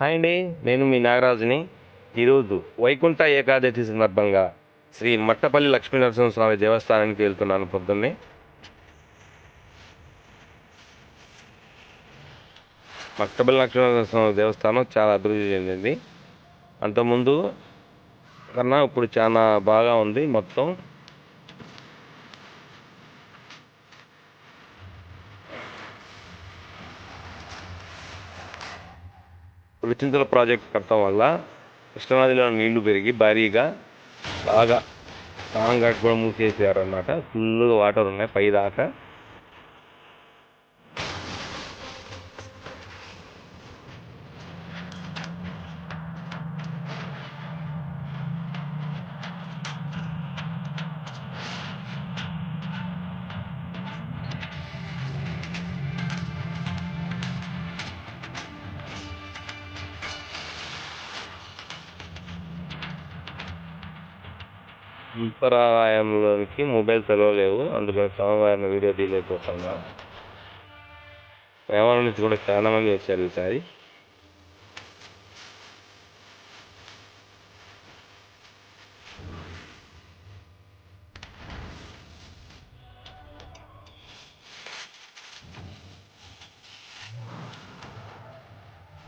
Hi అండి, నేను మీ నాగరాజుని. ఈరోజు వైకుంఠ ఏకాదశి సందర్భంగా శ్రీ మట్టపల్లి లక్ష్మీనరసింహస్వామి దేవస్థానానికి వెళ్తున్నాను. పొద్దున్నే మట్టపల్లి లక్ష్మీనరసింహస్వామి దేవస్థానం చాలా అభివృద్ధి చెందింది. అంతకుముందు కన్నా ఇప్పుడు చాలా బాగా ఉంది. మొత్తం రుచింతల ప్రాజెక్ట్ కట్టడం వల్ల కృష్ణానదిలో నీళ్లు పెరిగి భారీగా బాగా స్ట్రాంగ్ కూడా మూసేసారు అన్నమాట. ఫుల్ వాటర్ ఉన్నాయి పైదాకా. అంతరాలయంలోనికి మొబైల్ తెలవలేవు, అందుకని స్వామివారిని వీడియో తీయలేకపోతున్నా. వేమల నుంచి కూడా చాలా మంది వచ్చారు ఈసారి.